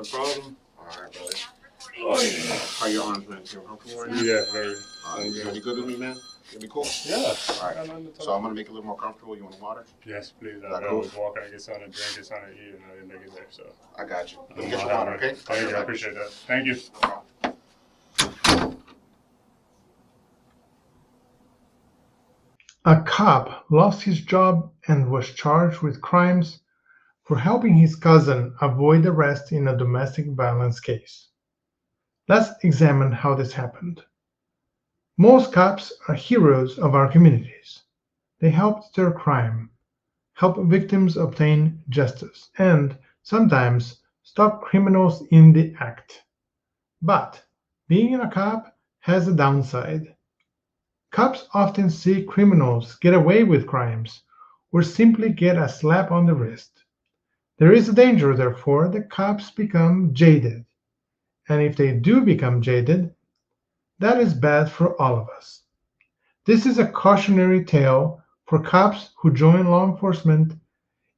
Not a problem. All right, brother. Oh, yeah. How are your arms, man? You comfortable right now? Yeah, very. You gonna be good with me, man? You gonna be cool? Yeah. All right. So I'm gonna make it a little more comfortable. You want water? Yes, please. That I cool? was walking to get something to drink, get something to eat, and I didn't make it there, so. I got you. Let me I'll get you have water, it. okay? Thank you. I appreciate that. Thank you. No problem. A cop lost his job and was charged with crimes for helping his cousin avoid arrest in a domestic violence case. Let's examine how this happened. Most cops are heroes of our communities. They help deter crime, help victims obtain justice, and sometimes stop criminals in the act. But being a cop has a downside. Cops often see criminals get away with crimes or simply get a slap on the wrist. There is a danger, therefore, that cops become jaded. And if they do become jaded, that is bad for all of us. This is a cautionary tale for cops who join law enforcement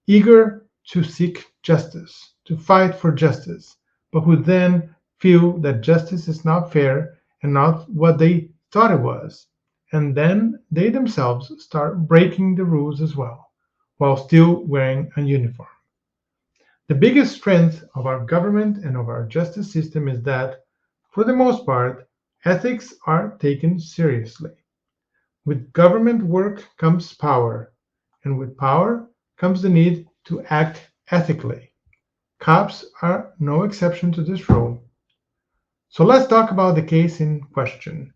eager to seek justice, to fight for justice, but who then feel that justice is not fair and not what they thought it was. And then they themselves start breaking the rules as well, while still wearing a uniform. The biggest strength of our government and of our justice system is that, for the most part, ethics are taken seriously. With government work comes power, and with power comes the need to act ethically. Cops are no exception to this rule. So let's talk about the case in question.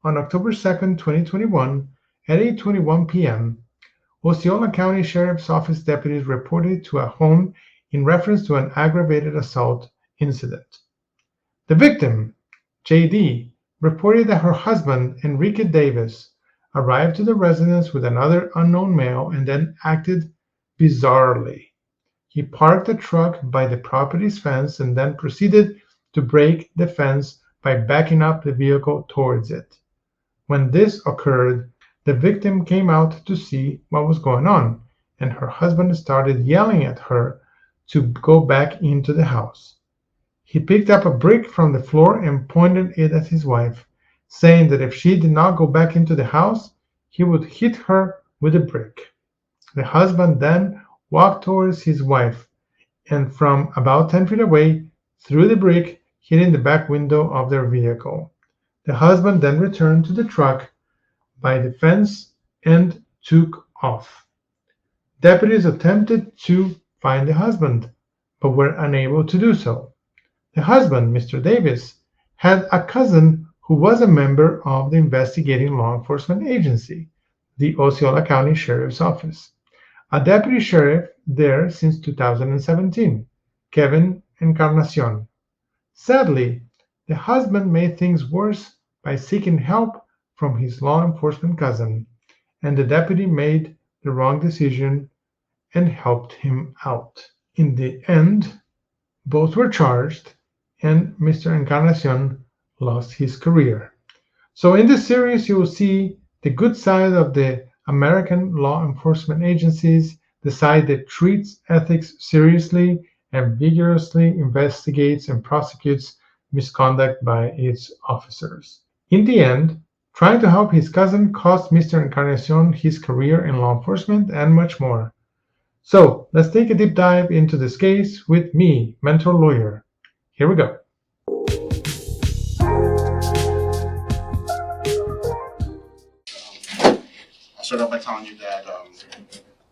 On October 2nd, 2021, at 8:21 p.m., Osceola County Sheriff's Office deputies reported to a home in reference to an aggravated assault incident. The victim, JD, reported that her husband, Enrique Davis, arrived to the residence with another unknown male and then acted bizarrely. He parked the truck by the property's fence and then proceeded to break the fence by backing up the vehicle towards it. When this occurred, the victim came out to see what was going on, and her husband started yelling at her to go back into the house. He picked up a brick from the floor and pointed it at his wife, saying that if she did not go back into the house, he would hit her with a brick. The husband then walked towards his wife and from about 10 feet away threw the brick, hitting the back window of their vehicle. The husband then returned to the truck by the fence and took off. Deputies attempted to find the husband, but were unable to do so. The husband, Mr. Davis, had a cousin who was a member of the investigating law enforcement agency, the Osceola County Sheriff's Office, a deputy sheriff there since 2017, Kevin Encarnacion. Sadly, the husband made things worse by seeking help from his law enforcement cousin, and the deputy made the wrong decision and helped him out. In the end, both were charged, and Mr. Encarnacion lost his career. So in this series, you will see the good side of the American law enforcement agencies, the side that treats ethics seriously and vigorously investigates and prosecutes misconduct by its officers. In the end, trying to help his cousin cost Mr. Encarnacion his career in law enforcement and much more. So let's take a deep dive into this case with me, Mentor Lawyer. Here we go. I'll start off by telling you that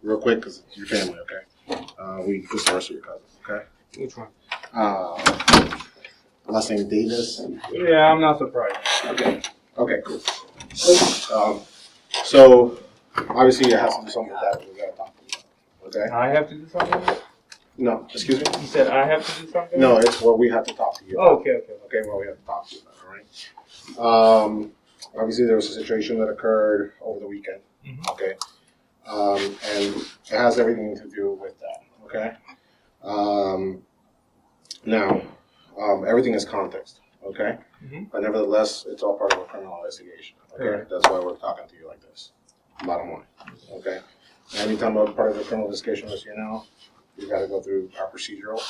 real quick because it's your family, okay? We just arrested your cousin, okay? Which one? Last name Davis. Yeah, I'm not surprised. Okay. Okay, cool. So obviously it has to do something with that. We gotta talk to you. Okay? I have to do something? No, excuse me? You said I have to do something? No, it's where we have to talk to you. Oh, okay. Okay, where we have to talk to you about, all right? Obviously there was a situation that occurred over the weekend. Mhm. Okay. And it has everything to do with that. Okay. Now, everything is context. Okay. Mhm. But nevertheless, it's all part of a criminal investigation. Okay. Correct. That's why we're talking to you like this. Bottom line. Okay. Anytime we're part of a criminal investigation, as you know, you got to go through our procedural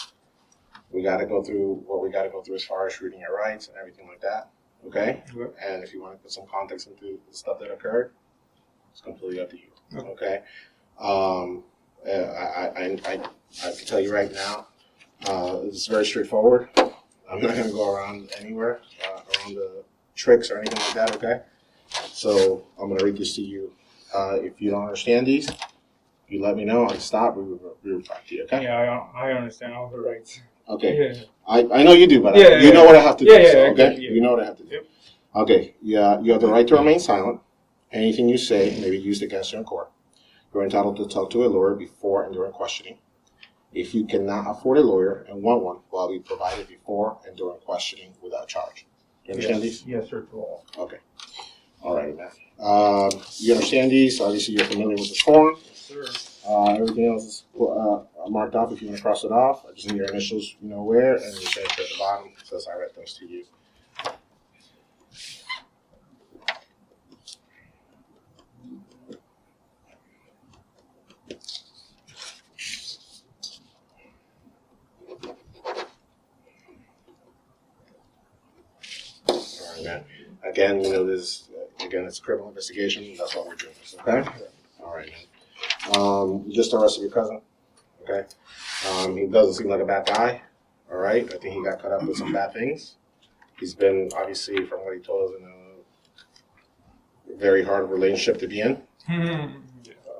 We got to go through what we got to go through as far as reading your rights and everything like that. Okay? Okay. And if you want to put some context into the stuff that occurred, it's completely up to you. Okay? I can tell you right now, it's very straightforward. I'm not going to go around anywhere, around the tricks or anything like that, okay? So I'm going to read this to you. If you don't understand these, you let me know. I stop. We will back to you, okay? Yeah, I understand all the rights. Okay. Yeah. I know you do, but Yeah, you know what I have to do, yeah, so, yeah, okay? yeah. You know what I have to do. Yep. Okay. Yeah, you have the right to remain silent. Anything you say may be used against you in court. You're entitled to talk to a lawyer before and during questioning. If you cannot afford a lawyer and want one, will be provided before and during questioning without charge. You understand these? Yes, sir, to all. Okay. All right, man. You understand these? Obviously, you're familiar with the form. Yes, sir. Everything else is marked off if you want to cross it off. I just need your initials, you know where, and your signature at the bottom. Says I read those to you. All right, man. Again, you know this. Again, it's a criminal investigation. That's what we're doing. Okay. All right, man. You just arrested your cousin. Okay. He doesn't seem like a bad guy. All right. I think he got caught up with some bad things. He's been, obviously, from what he told us, in a very hard relationship to be in. Yeah.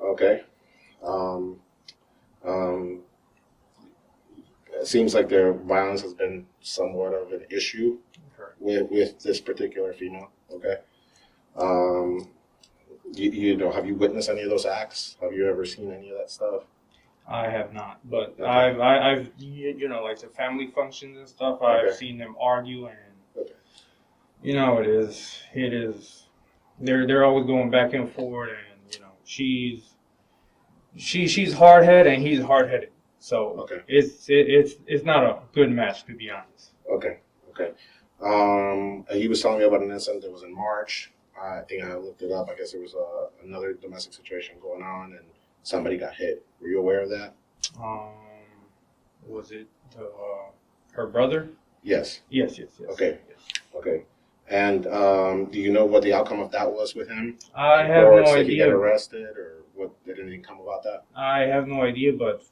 Okay. It seems like their violence has been somewhat of an issue with this particular female. Okay. You know, have you witnessed any of those acts? Have you ever seen any of that stuff? I have not, but Okay. I've you know, like the family functions and stuff. I've Okay. seen them argue, and Okay. you know, it is. They're always going back and forth, and you know, she's hard headed and he's hard headed. So Okay. it's not a good match, to be honest. Okay. Okay. He was telling me about an incident that was in March. I think I looked it up. I guess there was another domestic situation going on, and somebody got hit. Were you aware of that? Was it her brother? Yes. Yes. Okay. Yes. Okay. And do you know what the outcome of that was with him? I have no Did he get idea. arrested, or what? Did anything come about that? I have no idea, but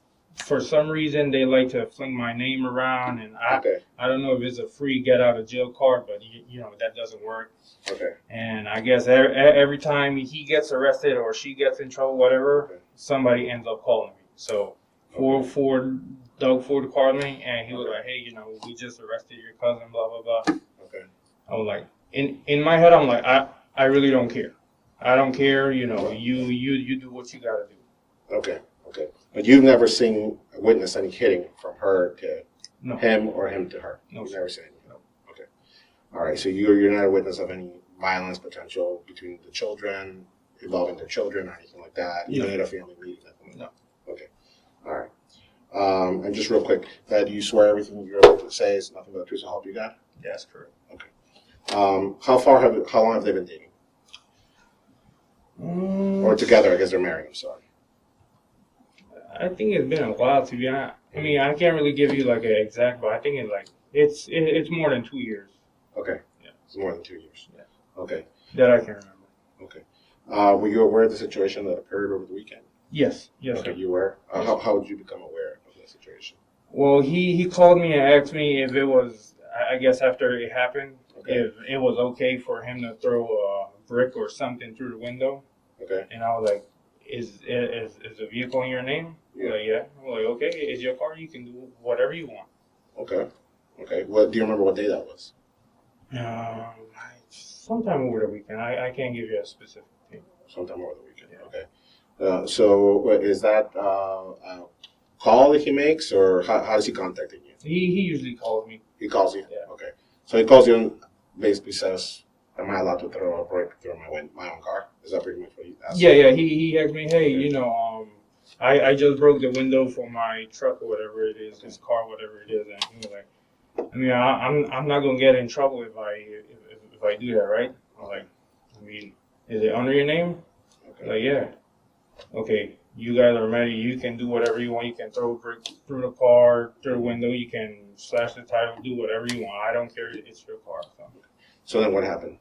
for some reason they like to fling my name around, and Okay. I don't know if it's a free get out of jail card, but you know that doesn't work. Okay. And I guess every time he gets arrested or she gets in trouble, whatever, Okay. somebody ends up calling me. So Doug Ford called me, and he was like, "Hey, you know, we just arrested your cousin, blah blah blah." Okay. I was like, in my head, I'm like, I really don't care. I don't care. You know, you do what you gotta do. Okay. Okay. But you've never witnessed any hitting from her to No. him or him to her? No, You've sir. never seen anything? No. Okay. All right. So you're not a witness of any violence potential between the children, involving their children or anything like that? You No. don't at a family meeting? Nothing like No. that? Okay. All right. And just real quick, do you swear everything you're able to say is nothing but the truth to help you God? That's correct. Okay. How long have they been dating? Or together? I guess they're married. I'm sorry. I think it's been a while, to be honest. I mean, I can't really give you like an exact, but I think it's more than 2 years. Okay. Yeah. It's more than 2 years. Yeah. Okay. That I can remember. Okay. Were you aware of the situation that occurred over the weekend? Yes, Okay, sir. you were. Yes. How did you become aware of the situation? Well, he called me and asked me if it was, I guess after it happened, Okay. if it was okay for him to throw a brick or something through the window. Okay. And I was like, is the vehicle in your name? Yeah. Like, yeah. I'm like, okay, it's your car. You can do whatever you want. Okay. Okay. What do you remember? What day that was? Sometime over the weekend. I can't give you a specific thing. Sometime over the weekend. Yeah. Okay. So is that a call that he makes, or how is he contacting you? He usually calls me. He calls you. Yeah. Okay. So he calls you and basically says, "Am I allowed to throw a brick through my own car?" Is that pretty much what he asks? Yeah. He asked me, hey, Okay. you know, I just broke the window for my truck or whatever it is, his car, whatever it is, and he was like, I mean, I'm not gonna get in trouble if I do that, right? I'm like, I mean, is it under your name? Okay. Like, yeah. Okay. you guys are married. You can do whatever you want. You can throw a brick through the car, through the window. You can slash the title, do whatever you want. I don't care. It's your car. So then what happened?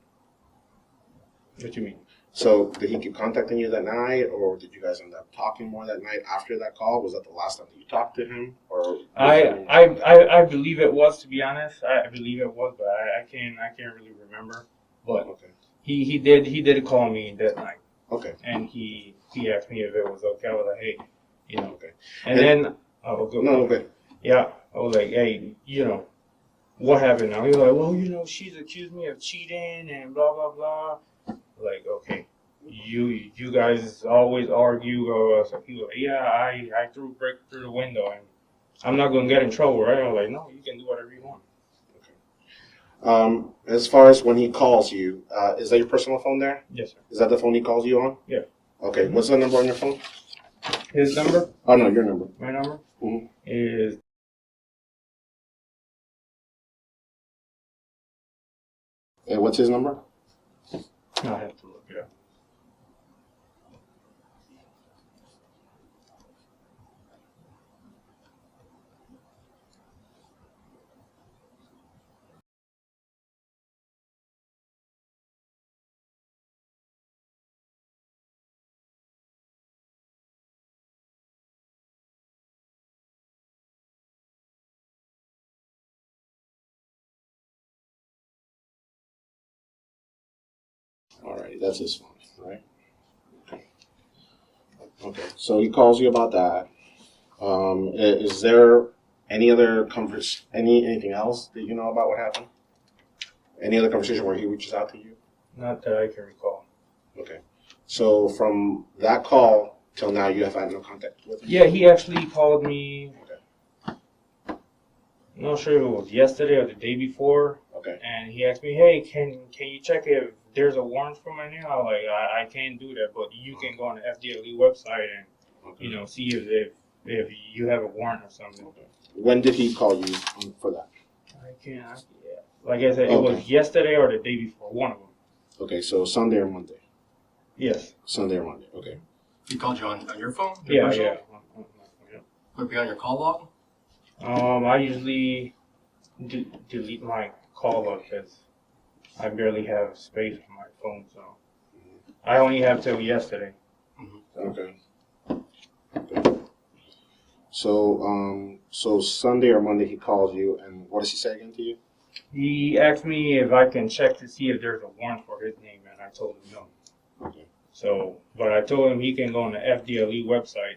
What you mean? So did he keep contacting you that night, or did you guys end up talking more that night after that call? Was that the last time that you talked to him, or? I believe it was, to be honest. I believe it was, but I can't really remember. But Okay. he did call me that night. Okay. And he asked me if it was okay. I was like, hey, you know. Okay. And then good. No, okay. Yeah, I was like, hey, you know, what happened now? He was like, well, you know, she's accused me of cheating and blah blah blah. Like, okay, you guys always argue. So he was like, yeah, I threw a brick through the window, and I'm not gonna get in trouble, right? I was like, no, you can do whatever you want. As far as when he calls you, is that your personal phone there? Yes, sir. Is that the phone he calls you on? Yeah. Okay. What's the number on your phone? His number? Oh no, your number. My number Mm-hmm. is. And what's his number? I have to look it up. All right, that's his phone, right? Okay. Okay. So he calls you about that. Is there any other anything else that you know about what happened? Any other conversation where he reaches out to you? Not that I can recall. Okay. So from that call till now, you have had no contact with him? Yeah, he actually called me. Okay. I'm not sure if it was yesterday or the day before. Okay. And he asked me, hey, can you check if there's a warrant for my name? I was like, I can't do that, but you can go on the FDLE website and Okay. you know see if you have a warrant or something. Okay. When did he call you for that? I can't. Yeah. Like I said, it was yesterday or the day before, one of them. Okay, so Sunday or Monday? Yes. Sunday or Monday. Okay. He called you on your phone? Yeah. Would it be on your call log? I usually delete my call log because I barely have space on my phone, so I only have till yesterday. Okay. Okay. So Sunday or Monday he calls you, and what does he say again to you? He asked me if I can check to see if there's a warrant for his name, and I told him no. Okay. So, but I told him he can go on the FDLE website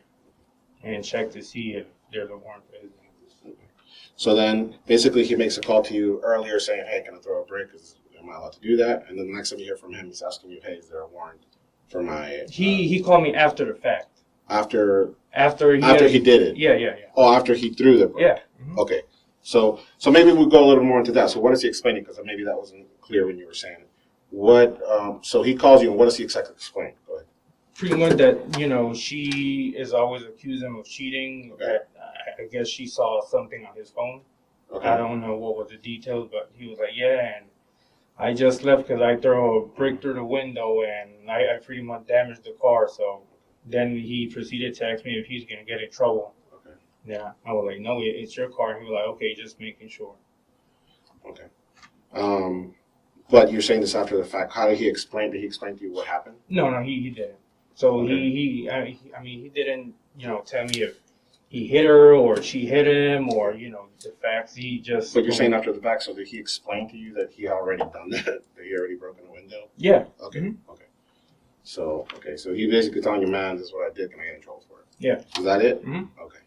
and check to see if there's a warrant for his name. So then, basically, he makes a call to you earlier saying, hey, can I throw a brick? Am I allowed to do that? And then the next time you hear from him, he's asking you, hey, is there a warrant for my... He called me after the fact. After he did it? Yeah. Oh, after he threw the brick? Yeah. Mm-hmm. Okay. So maybe we'll go a little more into that. So what is he explaining? Because maybe that wasn't clear when you were saying it. So he calls you, and what does he exactly explain? Go ahead. Pretty much that, you know, she is always accusing him of cheating. Okay. I guess she saw something on his phone. Okay. I don't know what was the details, but he was like, yeah, and I just left because I threw a brick through the window and I pretty much damaged the car. So then he proceeded to ask me if he's going to get in trouble. Okay. Yeah. I was like, no, it's your car. And he was like, okay, just making sure. Okay. But you're saying this after the fact. How did he explain? Did he explain to you what happened? No, he didn't. So Okay. he didn't, you know, tell me if he hit her or she hit him or, you know, the facts. He just. But you're saying after the fact, so did he explain to you that he already done that? That he already broken the window? Yeah. Okay. Mm-hmm. Okay. So he basically telling you, man, this is what I did. Can I get in trouble for it? Yeah. Is that it? Mm-hmm. Okay.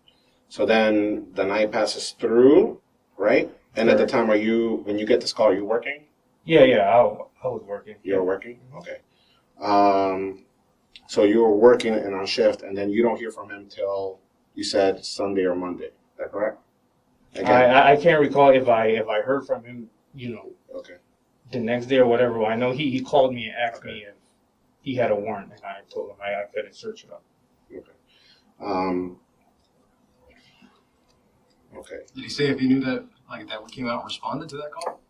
So then the night passes through, right? And at the time, when you get this call, are you working? Yeah. I was working. You're working? Okay. So you were working and on shift, and then you don't hear from him till you said Sunday or Monday. Is that correct? Again. I can't recall if I heard from him, you know, Okay. the next day or whatever. I know he called me and asked me if he had a warrant, and I told him I couldn't search it up. Okay. Okay. Did he say if he knew that we came out and responded to that call?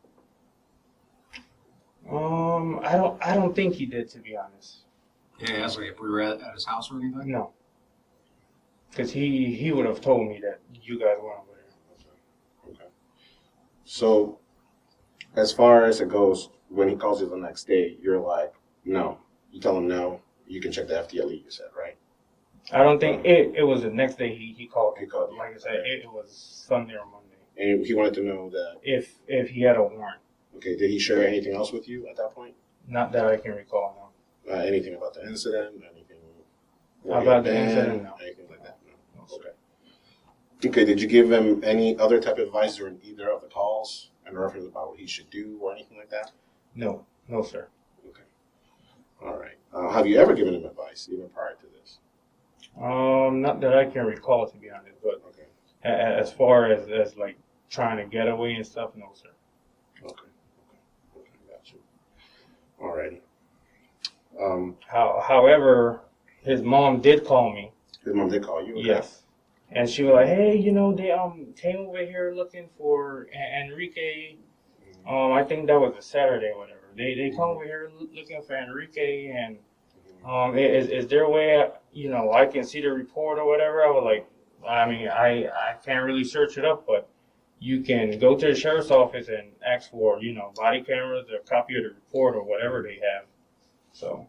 I don't think he did, to be honest. Yeah, asked if we were at his house or anything? No. Because he would have told me that you guys went over there. Okay. So, as far as it goes, when he calls you the next day, you're like, no. You tell him no. You can check the FDLE, you said, right? I don't think it was the next day he called me. He called you. Like I said, it was Sunday or Monday. And he wanted to know that. If he had a warrant. Okay. Did he share anything else with you at that point? Not that I can recall now. Anything about the incident? Anything About the incident? No. Anything like that? No. No, Okay. Okay. Did you give him any other type of advice during either of the calls and reference about what he should do or anything like that? No, sir. Okay. All right. Have you ever given him advice even prior to this? Not that I can recall, to be honest. But Okay. as far as like trying to get away and stuff, no, sir. Okay. Gotcha. All right. However, his mom did call me. His mom did call you? Okay. Yes. And she was like, hey, they came over here looking for Enrique. I think that was a Saturday or whatever. They come over here looking for Enrique, and is there a way I can see the report or whatever? I was like, I mean, I can't really search it up, but you can go to the sheriff's office and ask for body cameras, a copy of the report, or whatever they have. So.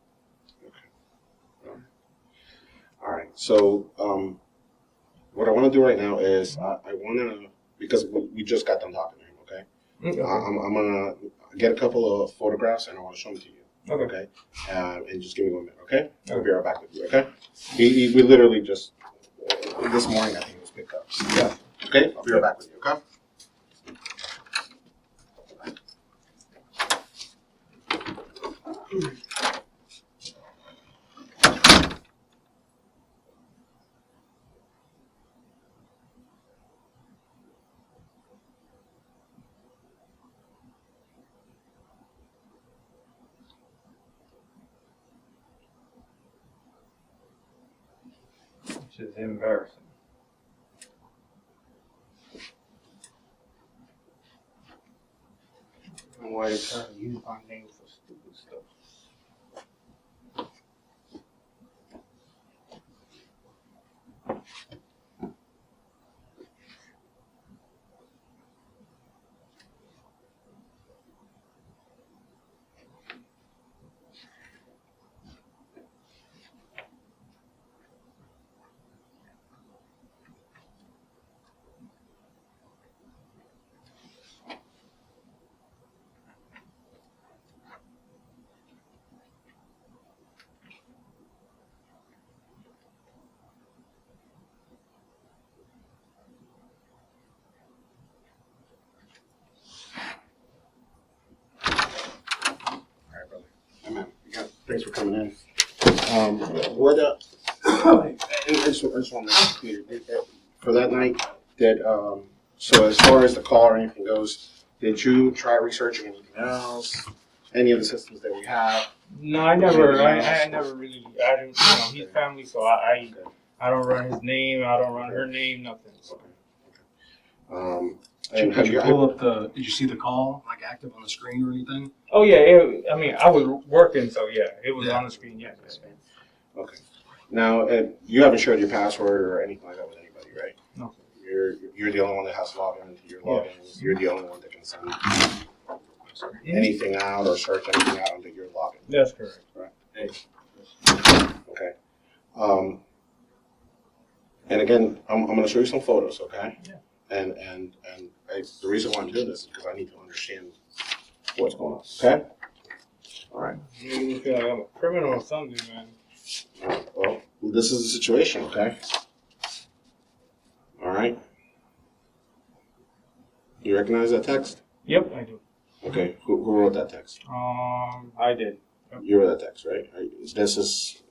All right. So, what I want to do right now is I want to, because we just got done talking to him, okay? Okay. I'm going to get a couple of photographs and I want to show them to you. Okay. And just give me 1 minute, okay? I'll be right back with you, okay? We literally just, this morning I think it was picked up. Yeah. Okay? I'll be right back with you, okay? Which is embarrassing. I don't know why they try to use my name for stupid stuff. All right, brother. Hey, man. Thanks for coming in. What, I just want to make it clear. For that night, so as far as the call or anything goes, did you try researching anything else? Any of the systems that we have? No, I never really, I didn't, he's family, so I don't run his name, I don't run her name, nothing. So. And Did you pull up did you see the call, like active on the screen or anything? Oh yeah, I was working, so yeah, it was on the screen, yeah. Okay. Now, you haven't shared your password or anything like that with anybody, right? No. You're the only one that has to log into your logins. You're the only one that can send anything out or search anything out under your login. That's correct. Right. Okay. And again, I'm going to show you some photos, okay? Yeah. And the reason why I'm doing this is because I need to understand what's going on. Okay. All right. You make me feel like I'm a criminal or something, man. All right. Well, this is the situation, okay? All right. You recognize that text? Yep, I do. Okay. Who wrote that text? I did. Yep. You wrote that text, right? This is.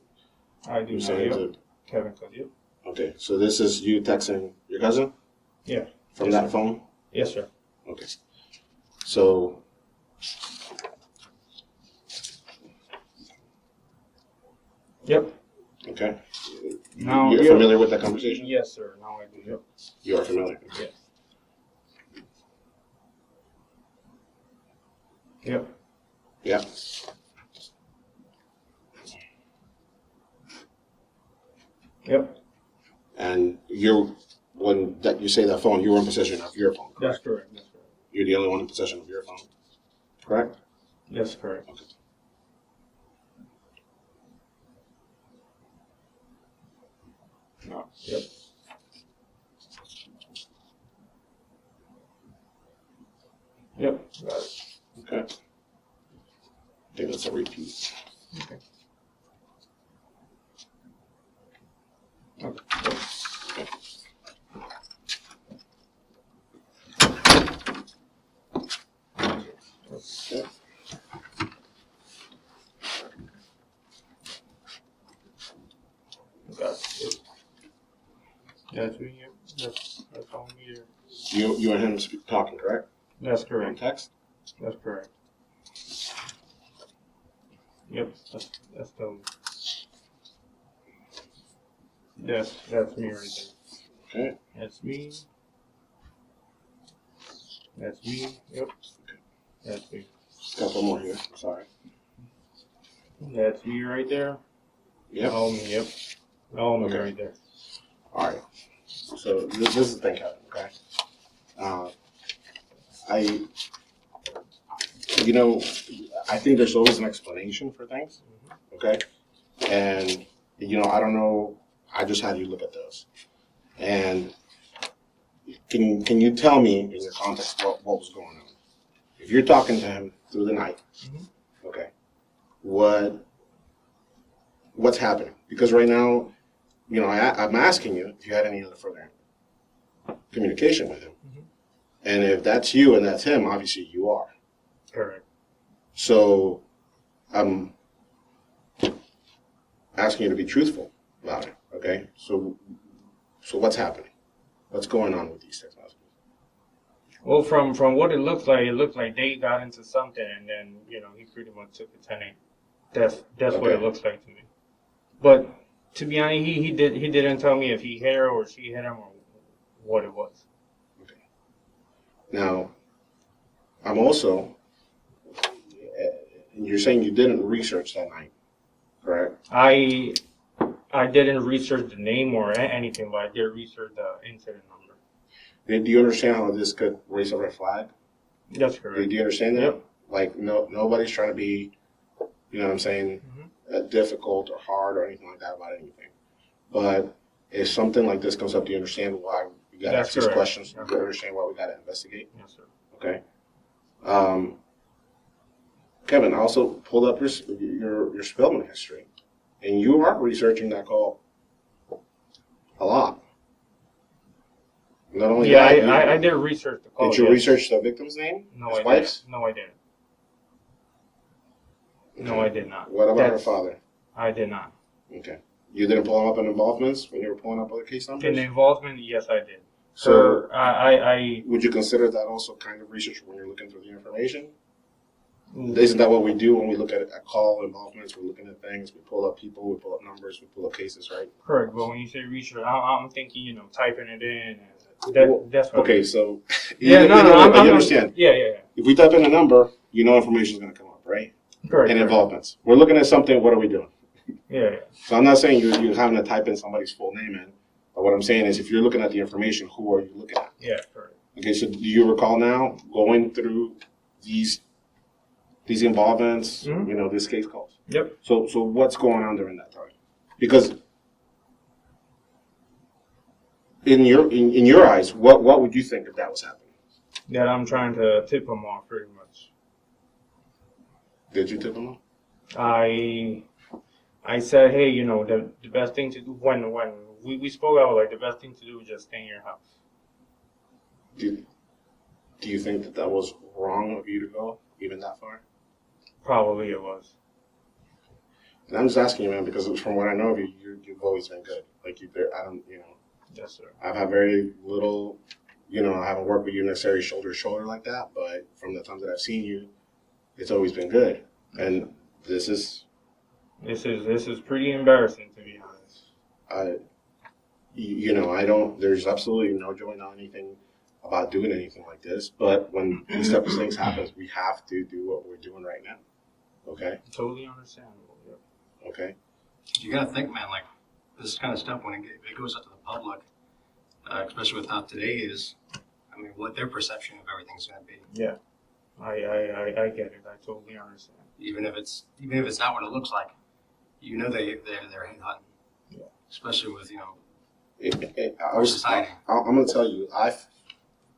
I do You're know. saying Yep. Kevin, yep. Okay. So this is you texting your cousin? Yeah. From Yes, that sir. phone? Yes, sir. Okay. So. Yep. Okay. Now, You're yeah. familiar with that conversation? Yes, sir. Now I do. Yep. You are familiar. Yes. Yep. Yeah. Yep. And when that you say that phone, you were in possession of your phone. That's Correct? correct. That's correct. You're the only one in possession of your phone. Correct? That's correct. Okay. No. Yep. Yep. Got it. Okay. I think that's a repeat. Okay. Okay. Okay. Got it. That's me. Yep. That's all me there. You and him talking, correct? That's On correct. text? That's correct. Yep. That's the. That's me right there. Okay. That's me. That's me. Yep. That's me. Couple more here. Sorry. That's me right there. Yep. All me. Yep. All me Okay. right there. All right. So this is the thing, Kevin. Okay. I think there's always an explanation for things. Okay. And I don't know. I just had you look at those. And can you tell me in your context what was going on? If you're talking to him through the night, okay, what's happening? Because right now, I'm asking you if you had any other further communication with him. And if that's you and that's him, obviously you are. Correct. So I'm asking you to be truthful about it, okay? So what's happening? What's going on with these text messages? Well, from what it looked like they got into something, and then he pretty much took the 10-8. That's what it Okay. looks like to me. But to be honest, he didn't tell me if he hit her or she hit him or what it was. Okay. Now, I'm also, you're saying you didn't research that night, correct? I didn't research the name or anything, but I did research the incident number. Do you understand how this could raise a red flag? That's Do correct. you understand that? Yep. Like, nobody's trying to be, what I'm saying, difficult or hard or anything like that about anything. But if something like this comes up, do you understand why we got to That's ask these correct. questions? That's Do you understand why we got to investigate? Yes, sir. Okay. Kevin, I also pulled up your Spellman history, and you are researching that call a lot. Not only Yeah, that, I did research the call. did you yes. research the victim's name? No, his I wife's? didn't. No, I didn't. No, I did not. What about her That's- father? I did not. Okay. You didn't pull him up in involvements when you were pulling up other case numbers? In the involvement, yes, I did. So I would you consider that also kind of research when you're looking through the information? Isn't that what we do when we look at call involvements? We're looking at things. We pull up people. We pull up numbers. We pull up cases, right? correct. But when you say research, I'm thinking, typing it in. Well, That's what. Okay, so Yeah, no, but you understand. Yeah. If we type in a number, information is going to come up, right? Correct. And correct. involvements. We're looking at something. What are we doing? Yeah. So I'm not saying you're having to type in somebody's full name in. But what I'm saying is, if you're looking at the information, who are you looking at? Yeah, correct. Okay, so do you recall now going through these involvements? Mhm. This case calls. Yep. So what's going on during that time? Because in your eyes, what would you think if that was happening? That I'm trying to tip them off, pretty much. Did you tip them off? I said, hey, the best thing to do when we spoke, I was like, the best thing to do is just stay in your house. Do you think that was wrong of you to go even that far? Probably it was. And I'm just asking you, man, because from what I know of you, you've always been good. Like Yes, sir. I've had very little, I haven't worked with you necessarily shoulder to shoulder like that, but from the times that I've seen you, it's always been good. And this is pretty embarrassing, to be honest. there's absolutely no joy on anything about doing anything like this, but when these type of things happen, we have to do what we're doing right now. Okay? Totally understandable. Yep. Okay? You gotta think, man, like this kind of stuff when it goes out to the public, especially with how today is. I mean, what their perception of everything's going to be. Yeah, I get it. I totally understand. Even if it's not what it looks like, you know they're head hunting. Yeah. Especially with our society. I'm going to tell you, I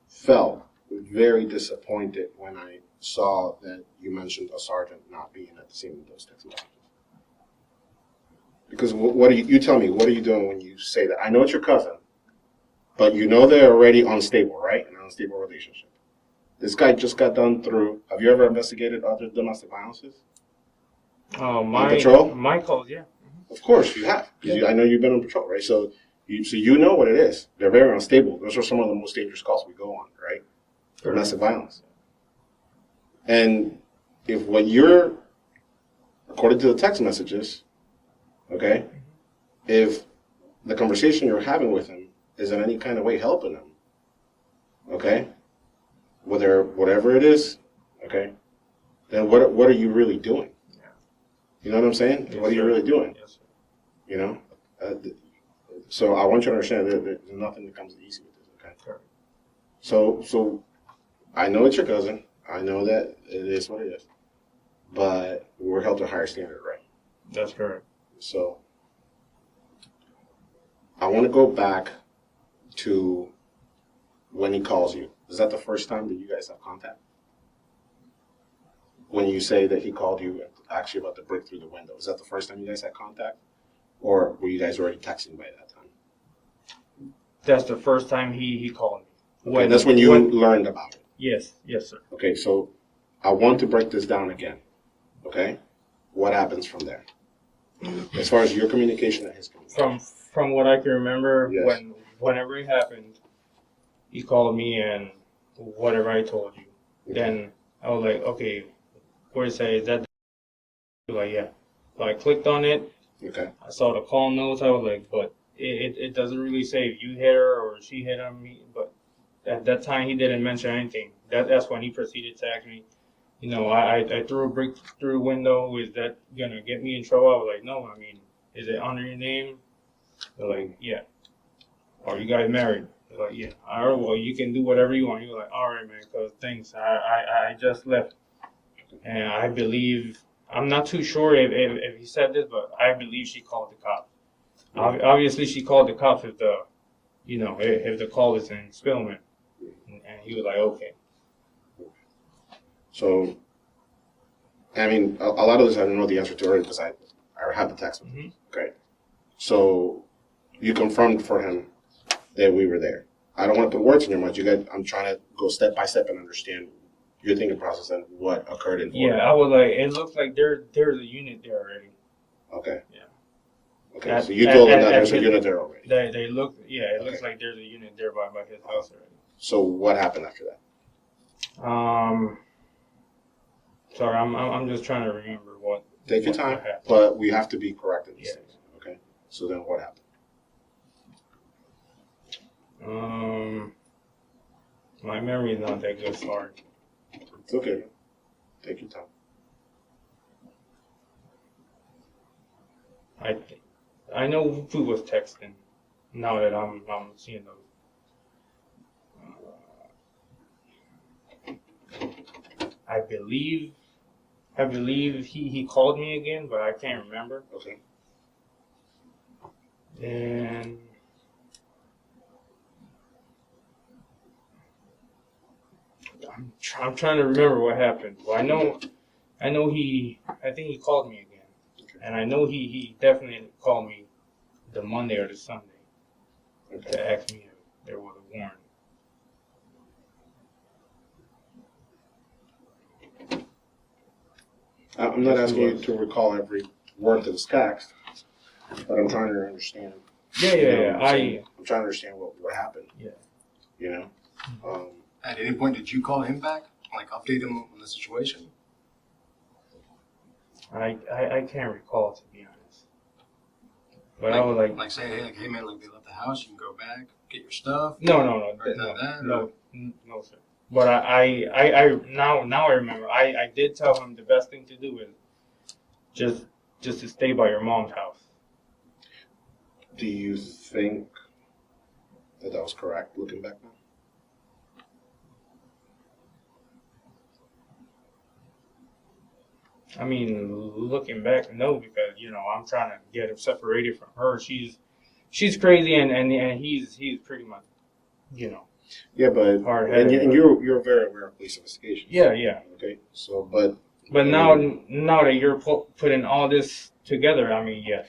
felt very disappointed when I saw that you mentioned a sergeant not being at the scene of those text messages. Because what are you tell me, what are you doing when you say that? I know it's your cousin, but you know they're already unstable, right? An unstable relationship. This guy just got done through. Have you ever investigated other domestic violences? Oh, On patrol? my calls, yeah. Of course you have. 'Cause I know you've been on patrol, right? So you know what it is. They're very unstable. Those are some of the most dangerous calls we go on, right? Domestic violence. And if what you're, according to the text messages, okay, if the conversation you're having with him is in any kind of way helping him, okay, whatever it is, okay, then what are you really doing? Yeah. You know what I'm saying? Yes, what are you sir. really doing? Yes, sir. You know? So I want you to understand that there's nothing that comes easy with this, okay? Correct. So I know it's your cousin. I know that it is what it is. But we're held to a higher standard, right? That's correct. So I want to go back to when he calls you. Is that the first time that you guys have contact? When you say that he called you and asked you about the break through the window, is that the first time you guys had contact? Or were you guys already texting by that time? That's the first time he called me. Okay, that's when you learned about it. Yes, sir. Okay, so I want to break this down again. Okay? What happens from there? As far as your communication and his communication. From what I can remember, Yes. whenever it happened, he called me and whatever I told you. Okay. Then I was like, okay, where it say is that? Like, yeah. So I clicked on it. Okay. I saw the call notes. I was like, but it doesn't really say if you hit her or she hit on me. But at that time, he didn't mention anything. That's when he proceeded to ask me, I threw a brick through a window. Is that gonna get me in trouble? I was like, no. I mean, is it under your name? They're like, yeah. Are you guys married? They're like, yeah. All right, well, you can do whatever you want. You're like, all right, man, because thanks. I just left. And I believe, I'm not too sure if he said this, but I believe she called the cops. Obviously, she called the cops if the call is in Spillman. And he was like, okay. So, I mean, a lot of this I don't know the answer to already because I have the text. Mm-hmm. Okay. So, you confirmed for him that we were there. I don't want to put words in your mouth. I'm trying to go step by step and understand your thinking process and what occurred in Yeah, I was like, it looks like there's a unit there already. Okay. Yeah. Okay, so you told them that there's a unit there already. They look, yeah, it looks like there's a unit there by his house already. So what happened after that? Sorry, I'm just trying to remember what. Take your what time, happened. but we have to be correct in these Yeah. things. Okay. So then what happened? My memory is not that good. Sorry. It's okay. Take your time. I know who was texting. Now that I'm seeing those. I believe he called me again, but I can't remember. Okay. And I'm trying to remember what happened. Well, I think he called me again, Okay. and I know he definitely called me the Monday or the Sunday Okay. to ask me if there was a warrant. I'm not asking you to recall every word that was text, but I'm trying to understand. Yeah. I'm trying to understand what happened. Yeah. You know. At any point, did you call him back? Like, update him on the situation? I can't recall, to be honest. But I was like, say, hey man, like they left the house, you can go back, get your stuff. no, sir. But I now I remember. I did tell him the best thing to do is just to stay by your mom's house. Do you think that was correct looking back now? I mean, looking back, no, because I'm trying to get him separated from her. She's crazy, and he's pretty much, Yeah, but hard-headed. and you're very aware of police investigations. Yeah. Okay, so but Now that you're putting all this together, I mean, yes,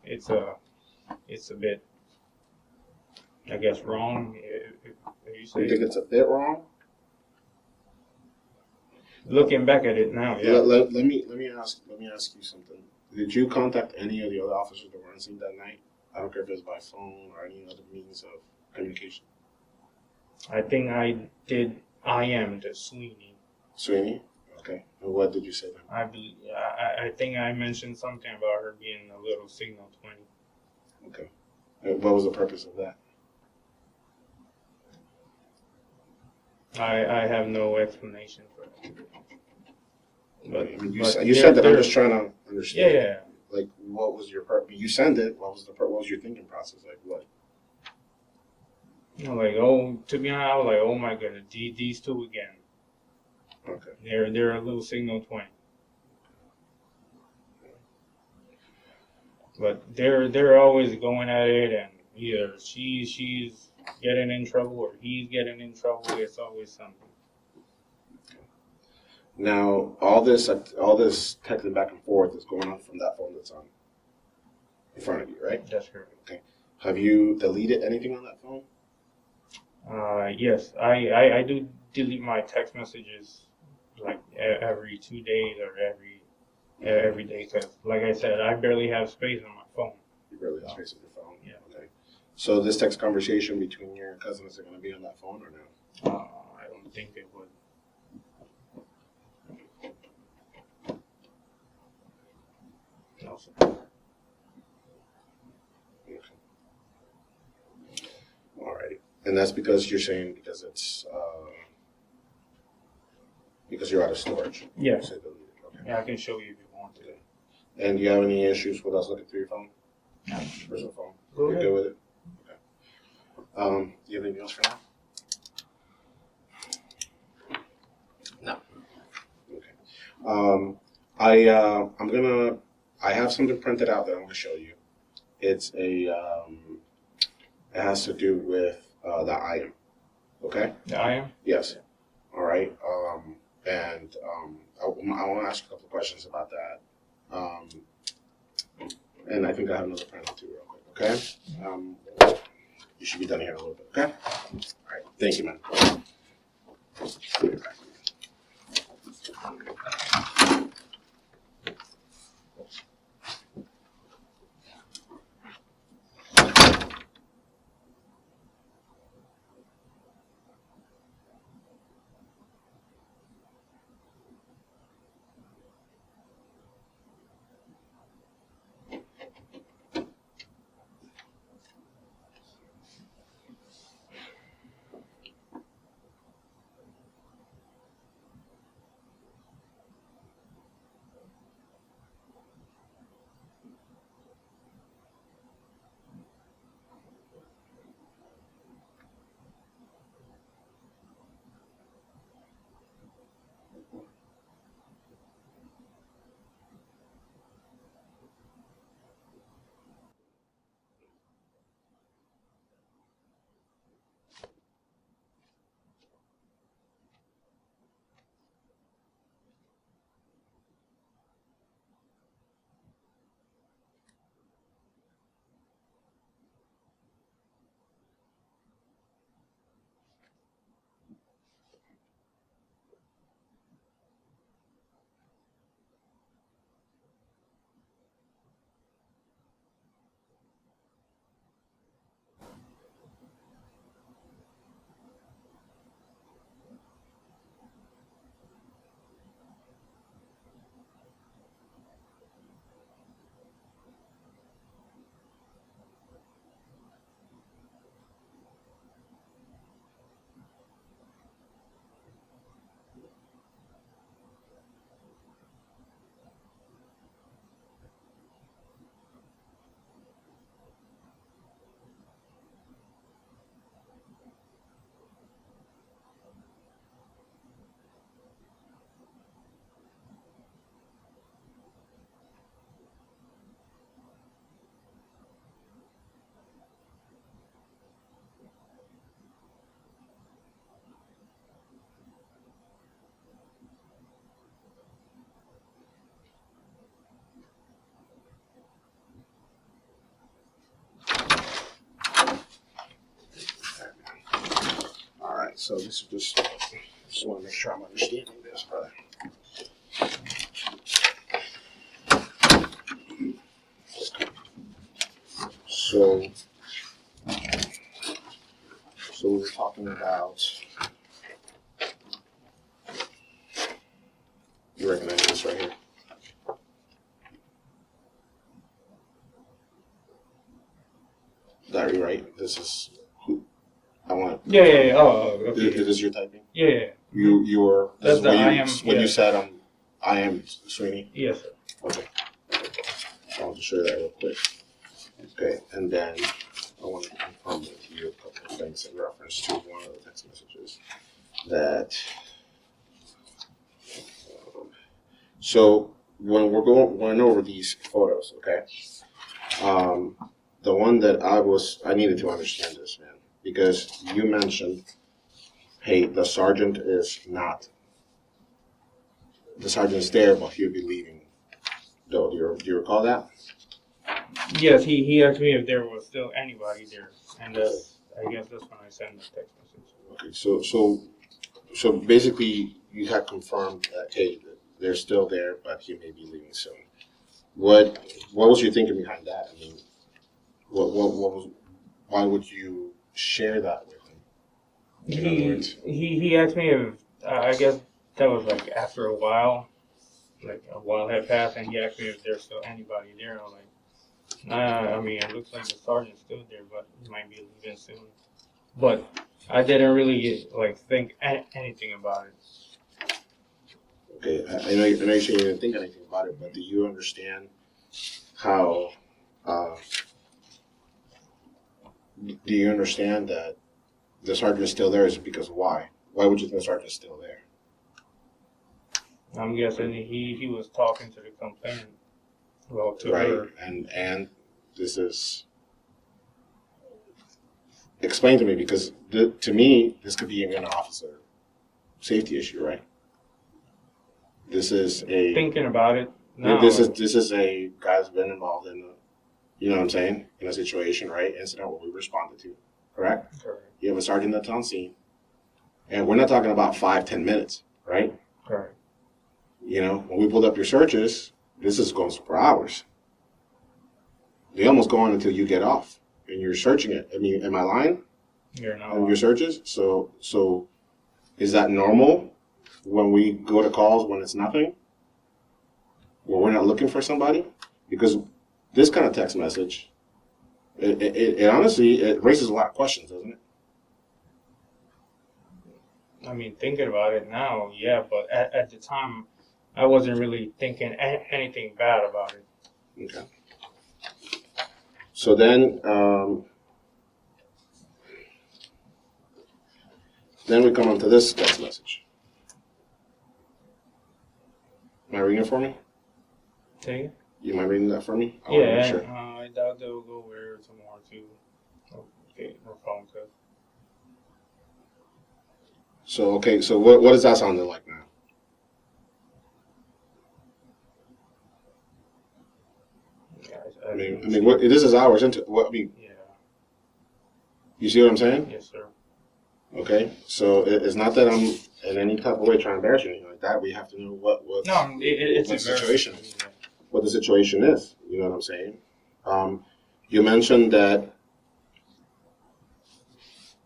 it's a bit, I guess, wrong. If you you say, think it's a bit wrong? looking back at it now, yeah. Let me ask you something. Did you contact any of the other officers that were on scene that night? I don't care if it's by phone or any other means of communication. I think I did. I am the Sweeney. Sweeney? Okay. And what did you say then? I believe. I think I mentioned something about her being a little signal 20. Okay. And what was the purpose of that? I have no explanation for that. But I mean, you said that. I'm just trying to understand. Yeah. Like, what was your purpose? You sent it. What was your thinking process? Like, what? To be honest, I was like, oh my goodness, these two again. Okay. They're a little signal 20. But they're always going at it, and either she's getting in trouble or he's getting in trouble. It's always something. Now, all this texting back and forth is going on from that phone that's on in front of you, right? That's correct. Okay. Have you deleted anything on that phone? Yes, I do delete my text messages like every 2 days or every day, because like I said, I barely have space on my phone. You barely have space on your phone. Yeah. Okay. So this text conversation between you and your cousin, is it going to be on that phone or no? I don't think it would. No, sir. Okay. All right. And that's because you're saying because it's because you're out of storage. Yeah. So deleted. Okay. Yeah, I can show you if you want to. And do you have any issues with us looking through your phone? No. Personal phone? Go You're ahead. good with it? Okay. Do you have anything else for now? No. Okay. I have something printed out that I'm gonna show you. It's it has to do with the item. Okay? Yeah, I am. Yes. All right. I want to ask you a couple of questions about that. And I think I have another printout too, real quick. Okay. You should be done here in a little bit. Okay. All right. Thank you, man. So this is just want to make sure I'm understanding this, brother. So we're talking about. You recognize this right here. That right? This is who I want. Yeah. Oh, okay. Is this your typing? Yeah. You're. This That's is the what you I am. when Yeah. you said I am Sweeney. Yes, sir. Okay. I'll just show you that real quick. Okay, and then I want to confirm with you a couple of things in reference to one of the text messages that. So when we're going over these photos, okay, the one that I needed to understand this, man, because you mentioned, hey, the sergeant's there, but he'll be leaving. Though, do you recall that? Yes, he asked me if there was still anybody there, and I guess that's when I sent the text message. Okay, so basically, you had confirmed that hey, they're still there, but he may be leaving soon. What was your thinking behind that? I mean, what was why would you share that with him? In other words, He asked me if I guess that was like after a while had passed, and he asked me if there's still anybody there. I'm like, nah. I mean, it looks like the sergeant's still there, but he might be leaving soon. But I didn't really think anything about it. okay, I know you're saying you didn't think anything about it, but do you understand how? Do you understand that the sergeant is still there? Is because why? Why would you think the sergeant is still there? I'm guessing he was talking to the complainant. Well, to Right, her. and this is explain to me because to me this could be even an officer safety issue, right? This is a Thinking about it now. this is a guy's been involved in a, you know what I'm saying, in a situation, right? Incident where we responded to, correct? Correct. You have a sergeant that's on scene, and we're not talking about 5-10 minutes, right? Correct. You know, when we pulled up your searches, this is going for hours. They almost go on until you get off, and you're searching it. I mean, am I lying? You're not. On your searches? So is that normal when we go to calls when it's nothing? When we're not looking for somebody? Because this kind of text message, it honestly, it raises a lot of questions, doesn't it? I mean, thinking about it now, yeah, but at the time, I wasn't really thinking anything bad about it. Okay. So then we come on to this text message. Am I reading it for me? See? You mind reading that for me? I wanna Yeah, make sure. I doubt they'll go where tomorrow too. Okay, no phone call. So okay, so what is that sounding like now? Yeah, I mean, what this is hours into. What I mean, yeah. you see what I'm saying? Yes, sir. Okay, so it's not that I'm in any type of way trying to embarrass you or anything like that. We have to know what No, it's what a very situation. Yeah. What the situation is. You know what I'm saying? You mentioned that,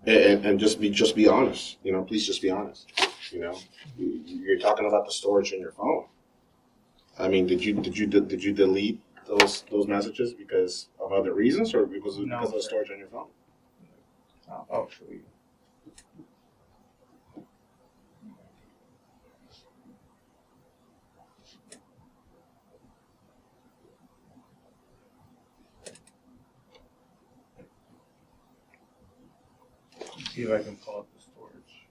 and just be honest. You know, please just be honest. You know, you're talking about the storage in your phone. I mean, did you delete those messages because of other reasons or because No, of the sir. storage on your phone? I'll show you. See if I can pull up the storage.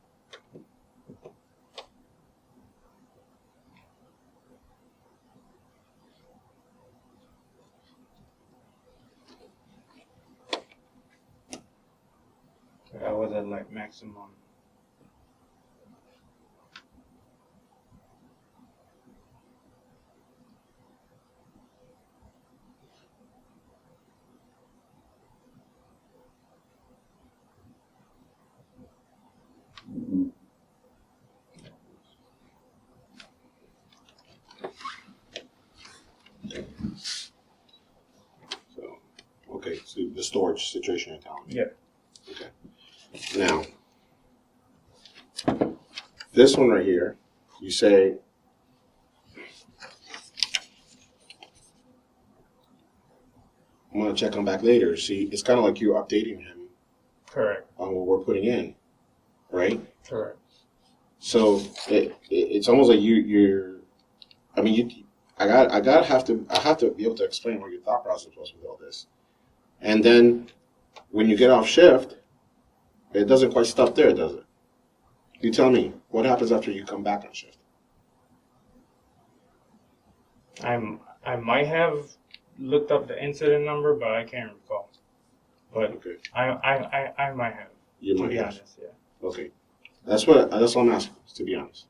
I was at like maximum. storage situation you're telling me. Yeah. Okay. Now, this one right here, you say, I'm going to check him back later. See, it's kind of like you're updating him Correct. on what we're putting in, right? Correct. So it's almost like I have to be able to explain what your thought process was with all this. And then when you get off shift, it doesn't quite stop there, does it? You tell me, what happens after you come back on shift? I might have looked up the incident number, but I can't recall. But Okay. I might have. You To might be have. honest, yeah. Okay. That's what I'm asking, to be honest.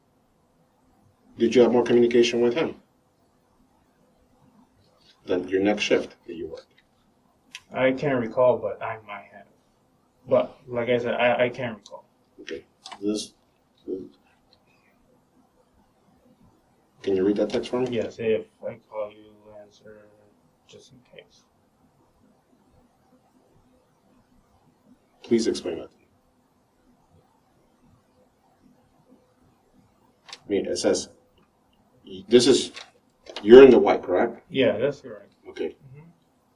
Did you have more communication with him than your next shift that you worked? I can't recall, but I might have. But like I said, I can't recall. Okay. Can you read that text for me? Yes, if I call you, answer just in case. Please explain that to me. I mean, it says, you're in the white, correct? Yeah, that's correct. Okay. Mhm.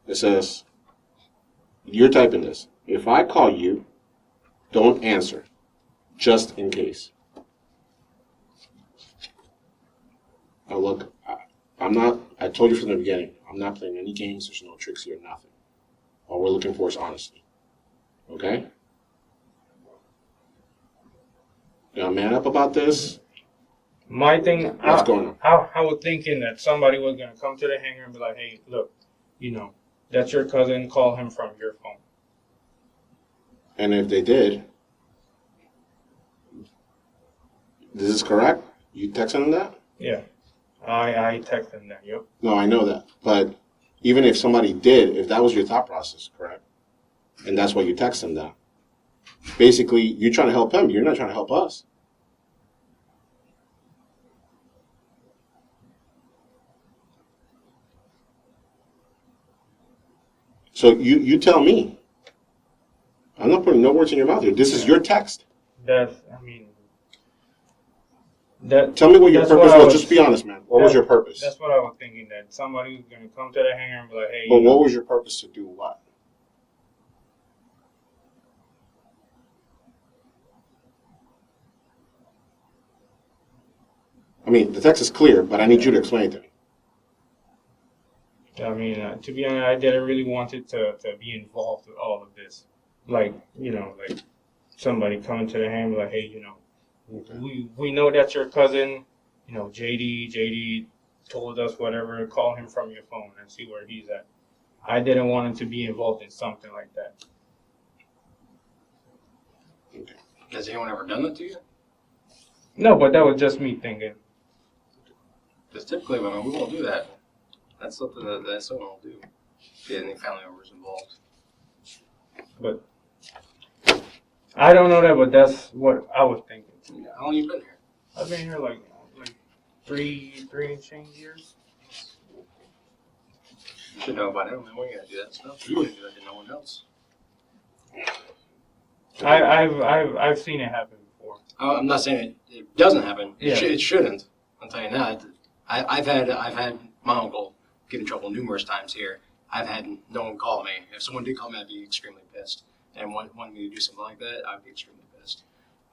It says, you're typing this. If I call you, don't answer, just in case. Now look, I told you from the beginning, I'm not playing any games, there's no tricks here, nothing. All we're looking for is honesty. Okay? Now man up about this. My thing, What's going on? I was thinking that somebody was gonna come to the hangar and be like, "Hey, look, that's your cousin. Call him from your phone." And if they did, this is correct? You texted them that? Yeah, I texted him that. Yep. No, I know that. But even if somebody did, if that was your thought process, correct? And that's why you text them that. Basically, you're trying to help him. You're not trying to help us. So you tell me. I'm not putting no words in your mouth here. This is your text. That that. Tell me what your That's purpose what I was. was- Just be honest, man. What was your purpose? That's what I was thinking. That somebody was gonna come to the hangar and be like, "Hey." But what was your purpose to do what? I mean, the text is clear, but I need you to explain it to me. I mean, to be honest, I didn't really want it to be involved with all of this. Like somebody coming to the hangar like, "Hey, Okay. we know that's your cousin. JD told us whatever. Call him from your phone and see where he's at." I didn't want him to be involved in something like that. Has anyone ever done that to you? No, but that was just me thinking. Because typically, we won't do that. That's something that someone will do. Get any family members involved. But I don't know that, but that's what I was thinking. How long you been here? I've been here like three and change years. You should know by now, man. We're gonna do that stuff. You wouldn't do that to no one else. I've seen it happen before. I'm not saying it doesn't happen. Yeah. It shouldn't. I'll tell you that. I've had my uncle get in trouble numerous times here. I've had no one call me. If someone did call me, I'd be extremely pissed. And wanted me to do something like that, I'd be extremely pissed.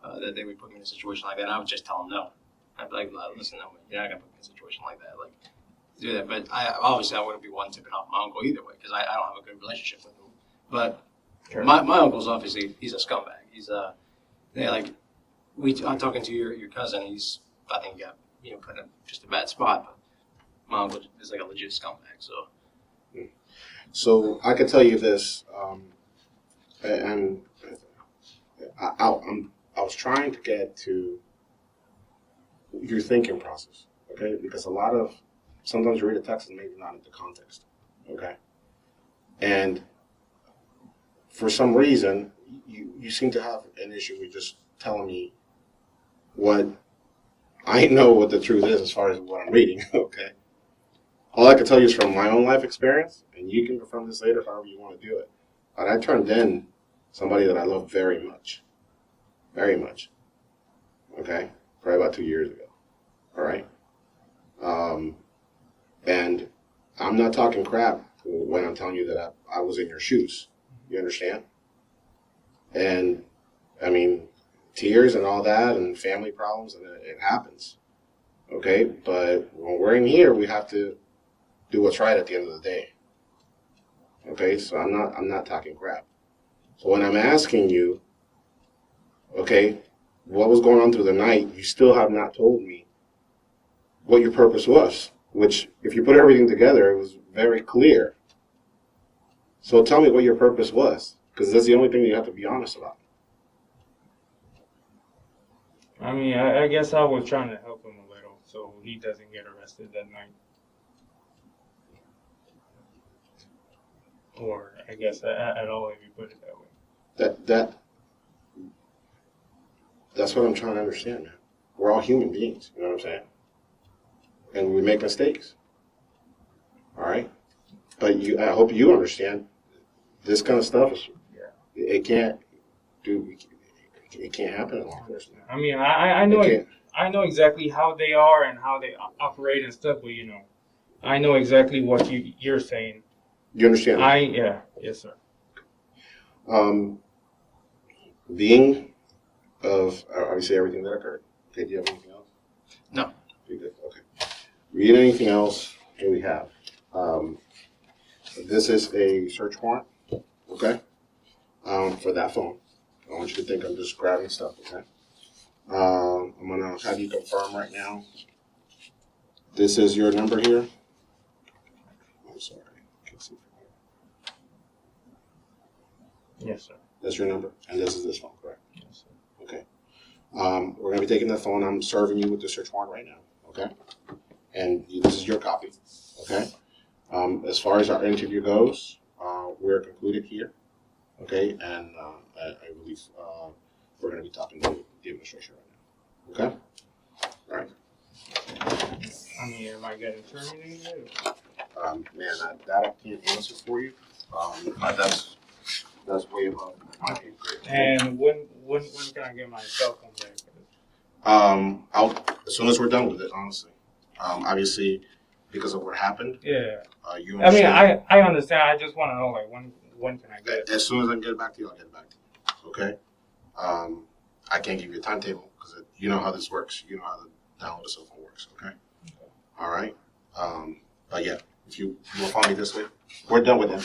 That they would put me in a situation like that. And I would just tell them no. I'd be like, listen, no, you're not gonna put me in a situation like that. Like, do that. But obviously I wouldn't be one tipping off my uncle either way because I don't have a good relationship with him. But Sure. my uncle's obviously he's a scumbag. He's I'm talking to your cousin. I think got put in just a bad spot. But my uncle is like a legit scumbag. So I can tell you this, and I was trying to get to your thinking process, okay? Because sometimes you read a text and maybe not in the context, okay? And for some reason, you seem to have an issue with just telling me what I know what the truth is as far as what I'm reading, okay? All I can tell you is from my own life experience, and you can confirm this later however you want to do it. but I turned in somebody that I love very much. Very much. Okay? Probably about 2 years ago. All right? And I'm not talking crap when I'm telling you that I was in your shoes. You understand? And, I mean, tears and all that and family problems, and it happens. Okay? But when we're in here, we have to do what's right at the end of the day. Okay? So I'm not talking crap. So when I'm asking you, okay, what was going on through the night, you still have not told me what your purpose was, which, if you put everything together, it was very clear. So tell me what your purpose was, because that's the only thing you have to be honest about. I mean, I guess I was trying to help him a little so he doesn't get arrested that night. Or I guess at all, if you put it that way. That's what I'm trying to understand, man. We're all human beings, you know what I'm saying? And we make mistakes. All right? But I hope you understand this kind of stuff is, it can't happen in law enforcement. I mean, I know exactly how they are and how they operate and stuff, but I know exactly what you're saying. You understand? Yes, sir. Being of obviously everything that occurred. Okay, do you have anything else? No. You're good. Okay. Read anything else that we have. This is a search warrant. Okay. For that phone. I want you to think I'm just grabbing stuff. Okay. I'm gonna have you confirm right now. This is your number here. I'm sorry. I can't see from here. Yes, sir. That's your number, and this is this phone, correct? Yes, sir. Okay. We're gonna be taking the phone. I'm serving you with the search warrant right now. Okay. And this is your copy. Okay. As far as our interview goes, we're concluded here. Okay. And I believe we're gonna be talking to the administration right now. Okay. All right. I mean, am I getting terminated? Man, that I can't answer for you. That's way above my pay grade. And when can I get my cell phone back? As soon as we're done with it, honestly. Obviously, because of what happened. Yeah. You I mean, understand. I understand. I just want to know, like, when can I get it? As soon as I can get it back to you, I'll get it back to you. Okay. I can't give you a timetable because you know how this works. You know how the download a cell phone works. Okay. All right. But yeah, if you will follow me this way, we're done with that.